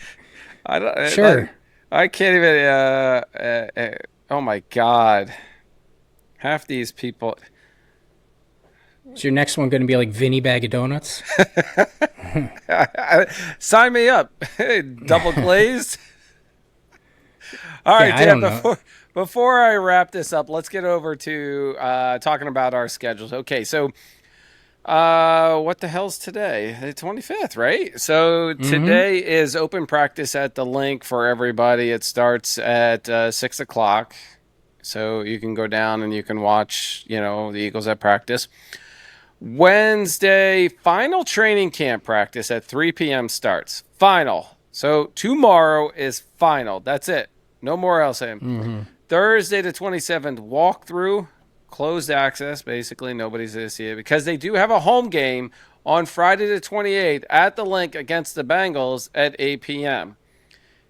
Sure. I can't even. Oh my God, half these people. Is your next one going to be like Vinny Bag of Donuts? Sign me up. Double glazed. All right, Dan, before I wrap this up, let's get over to talking about our schedules. Okay, so what the hell's today? The 25th, right? So today is open practice at the link for everybody. It starts at 6 o'clock. So you can go down and you can watch, the Eagles at practice. Wednesday, final training camp practice at 3 p.m. starts. Final. So tomorrow is final. That's it. No more else. Thursday the 27th, walkthrough, closed access. Basically, nobody's going to see it because they do have a home game on Friday the 28th at the link against the Bengals at 8 p.m.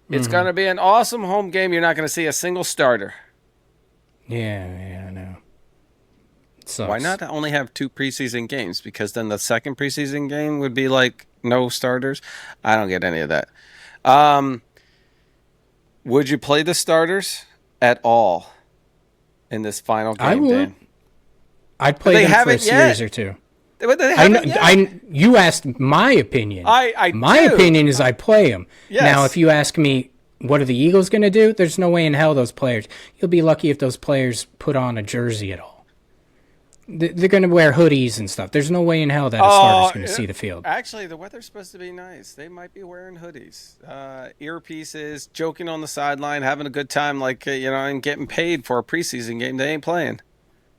It's going to be an awesome home game. You're not going to see a single starter. Yeah, I know. Sucks. Why not only have 2 preseason games? Because then the second preseason game would be like no starters. I don't get any of that. Would you play the starters at all in this final game, I would. Dan? I'd play them for a series or two. But they haven't yet. You asked my opinion. My opinion is I play them. Yes. Now, if you ask me, what are the Eagles going to do? There's no way in hell those players. You'll be lucky if those players put on a jersey at all. They're going to wear hoodies and stuff. There's no way in hell that a starter's going to see the field. Actually, the weather's supposed to be nice. They might be wearing hoodies, earpieces, joking on the sideline, having a good time, and getting paid for a preseason game they ain't playing.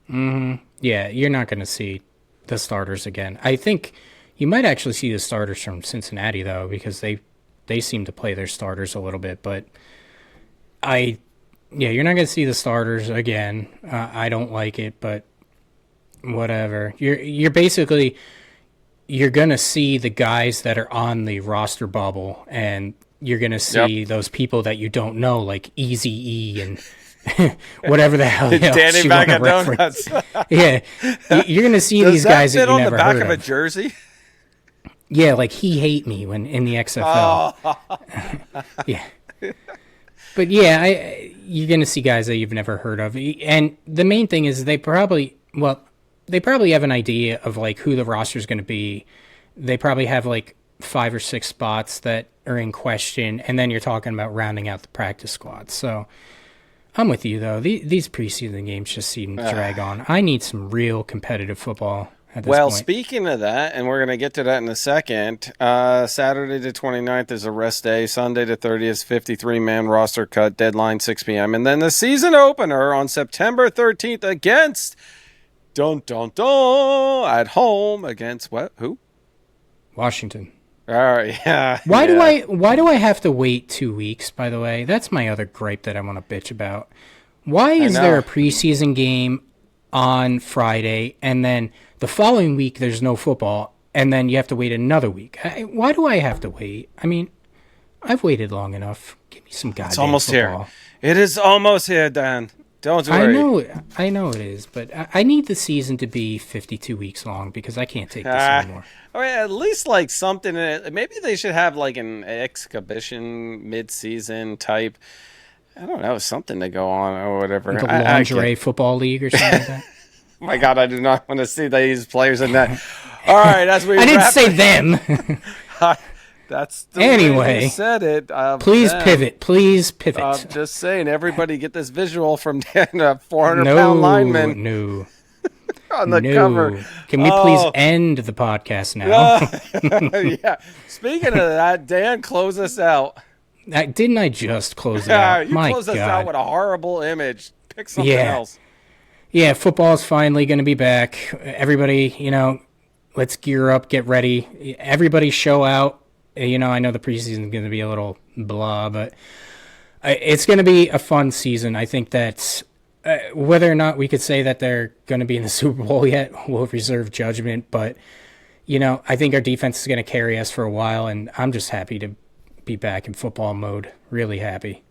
Mm-hmm. Yeah, you're not going to see the starters again. I think you might actually see the starters from Cincinnati, though, because they seem to play their starters a little bit. But you're not going to see the starters again. I don't like it, but whatever. You're basically going to see the guys that are on the roster bubble, and you're going to see those people that you don't know, like Eazy-E and whatever the hell else Danny you Bag want of to reference. Donuts. Yeah, you're going to see these guys that you never heard of. Does that fit on the back of a jersey? Yeah, like He Hate Me when in the XFL. Oh. Yeah. But yeah, you're going to see guys that you've never heard of. And the main thing is they probably have an idea of like who the roster is going to be. They probably have like 5 or 6 spots that are in question, and then you're talking about rounding out the practice squad. So I'm with you, though. These preseason games just seem to drag on. I need some real competitive football at this point. Speaking of that, and we're going to get to that in a second, Saturday the 29th is a rest day. Sunday the 30th, 53-man roster cut, deadline 6 p.m. And then the season opener on September 13th against, at home against what? Who? Washington. All right, yeah. Why do I have to wait 2 weeks, by the way? That's my other gripe that I want to bitch about. Why is there a preseason game on Friday, and then the following week there's no football, and then you have to wait another week? Why do I have to wait? I mean, I've waited long enough. Give me some goddamn It's almost football. here. It is almost here, Dan. Don't worry. I know it is, but I need the season to be 52 weeks long because I can't take this anymore. All right, at least like something. Maybe they should have like an exhibition mid-season type. I don't know, something to go on or whatever. Like a lingerie football league or something like that. Oh my God, I do not want to see these players in that. All right, as we I didn't say them. That's the way you said it. Please pivot. Please pivot. I'm just saying, everybody get this visual from Dan, a 400-pound lineman. No. On the cover. Can we please end the podcast now? Yeah. Speaking of that, Dan, close us out. Didn't I just close it out? You closed us out with a horrible image. Pick something else. Yeah, football's finally going to be back. Everybody, let's gear up, get ready. Everybody show out. I know the preseason is going to be a little blah, but it's going to be a fun season. I think that whether or not we could say that they're going to be in the Super Bowl yet, we'll reserve judgment. But, I think our defense is going to carry us for a while, and I'm just happy to be back in football mode. Really happy.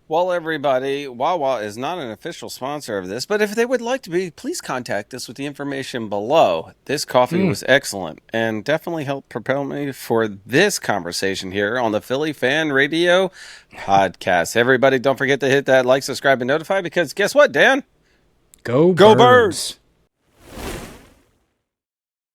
Well, everybody, Wawa is not an official sponsor of this, but if they would like to be, please contact us with the information below. This coffee was excellent and definitely helped propel me for this conversation here on the Philly Fan Radio podcast. Everybody, don't forget to hit that like, subscribe, and notify because guess what, Dan? Go Birds!